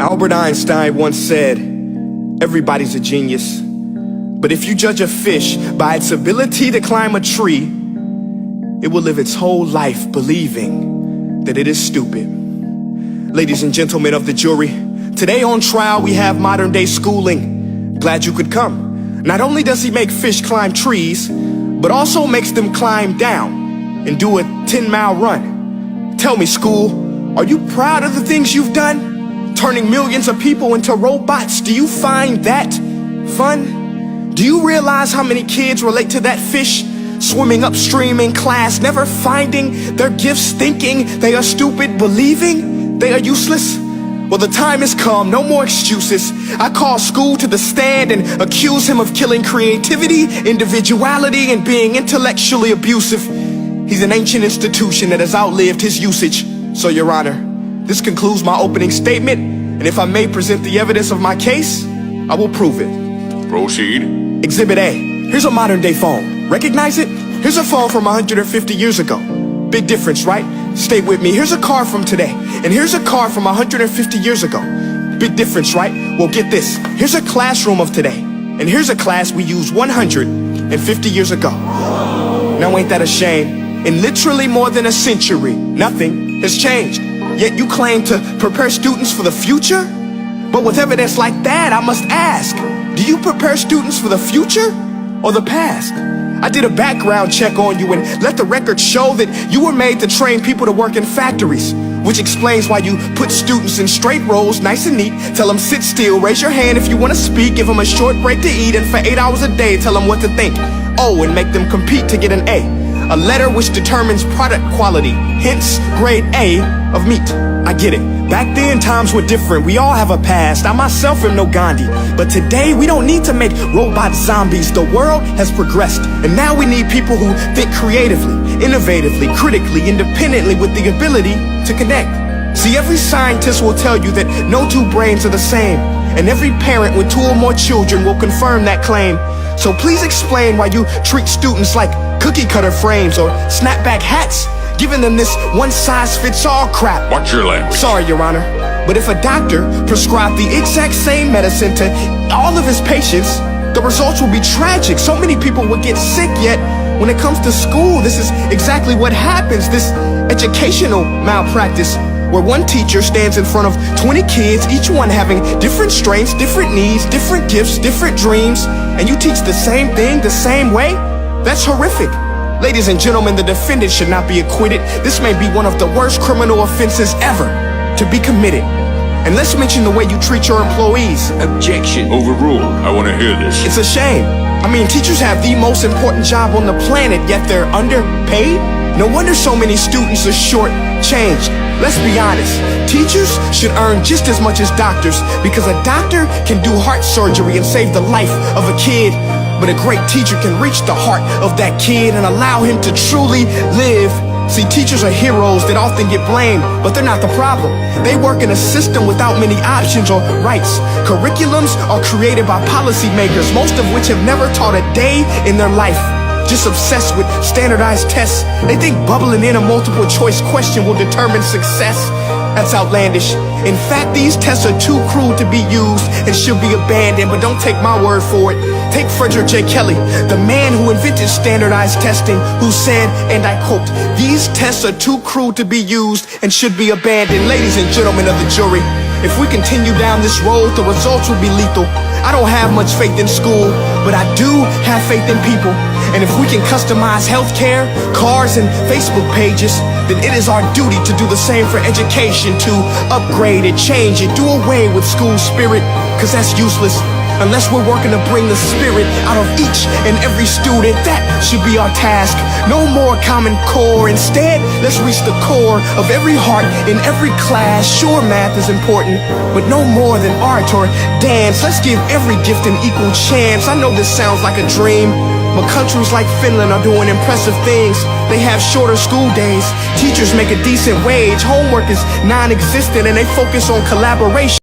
Albert Einstein once said, everybody's a genius, but if you judge a fish by its ability to climb a tree, it will live its whole life believing that it is stupid. Ladies and gentlemen of the jury, today on trial we have modern day schooling. Glad you could come. Not only does he make fish climb trees, but also makes them climb down and do a 10-mile run. Tell me, school, are you proud of the things you've done? Turning millions of people into robots, do you find that fun? Do you realize how many kids relate to that fish swimming upstream in class, never finding their gifts, thinking they are stupid, believing they are useless? Well, the time has come, no more excuses. I call school to the stand and accuse him of killing creativity, individuality, and being intellectually abusive. He's an ancient institution that has outlived his usage. So, Your Honor, this concludes my opening statement, and if I may present the evidence of my case, I will prove it. Proceed. Exhibit A. Here's a modern day phone. Recognize it? Here's a phone from 150 years ago. Big difference, right? Stay with me. Here's a car from today, and here's a car from 150 years ago. Big difference, right? Well, get this. Here's a classroom of today, and here's a class we used 150 years ago. Now ain't that a shame? In literally more than a century, nothing has changed. Yet you claim to prepare students for the future? But with evidence like that, I must ask, do you prepare students for the future or the past? I did a background check on you and let the record show that you were made to train people to work in factories, which explains why you put students in straight rows, nice and neat, tell them sit still, raise your hand if you want to speak, give them a short break to eat, and for 8 hours a day tell them what to think. Oh, and make them compete to get an A letter which determines product quality, hence grade A of meat. I get it. Back then, times were different. We all have a past. I myself am no Gandhi. But today, we don't need to make robot zombies. The world has progressed. And now we need people who think creatively, innovatively, critically, independently, with the ability to connect. See, every scientist will tell you that no two brains are the same. And every parent with 2 or more children will confirm that claim. So please explain why you treat students like cookie cutter frames or snapback hats, giving them this one-size-fits-all crap. Watch your language. Sorry, Your Honor, but if a doctor prescribed the exact same medicine to all of his patients, the results will be tragic. So many people will get sick, yet when it comes to school, this is exactly what happens. This educational malpractice, where one teacher stands in front of 20 kids, each one having different strengths, different needs, different gifts, different dreams, and you teach the same thing the same way? That's horrific. Ladies and gentlemen, the defendant should not be acquitted. This may be one of the worst criminal offenses ever to be committed. And let's mention the way you treat your employees. Objection. Overruled. I want to hear this. It's a shame. I mean, teachers have the most important job on the planet, yet they're underpaid? No wonder so many students are short-changed. Let's be honest, teachers should earn just as much as doctors, because a doctor can do heart surgery and save the life of a kid, but a great teacher can reach the heart of that kid and allow him to truly live. See, teachers are heroes that often get blamed, but they're not the problem. They work in a system without many options or rights. Curriculums are created by policymakers, most of which have never taught a day in their life. Just obsessed with standardized tests. They think bubbling in a multiple choice question will determine success. That's outlandish. In fact, these tests are too cruel to be used and should be abandoned, but don't take my word for it. Take Frederick J. Kelly, the man who invented standardized testing, who said, and I quote, "These tests are too cruel to be used and should be abandoned." Ladies and gentlemen of the jury, if we continue down this road, the results will be lethal. I don't have much faith in school, but I do have faith in people. And if we can customize healthcare, cars, and Facebook pages, then it is our duty to do the same for education, to upgrade it, change it, do away with school spirit, because that's useless. Unless we're working to bring the spirit out of each and every student, that should be our task. No more Common Core. Instead, let's reach the core of every heart in every class. Sure, math is important, but no more than art or dance. Let's give every gift an equal chance. I know this sounds like a dream, but countries like Finland are doing impressive things. They have shorter school days. Teachers make a decent wage. Homework is non-existent, and they focus on collaboration.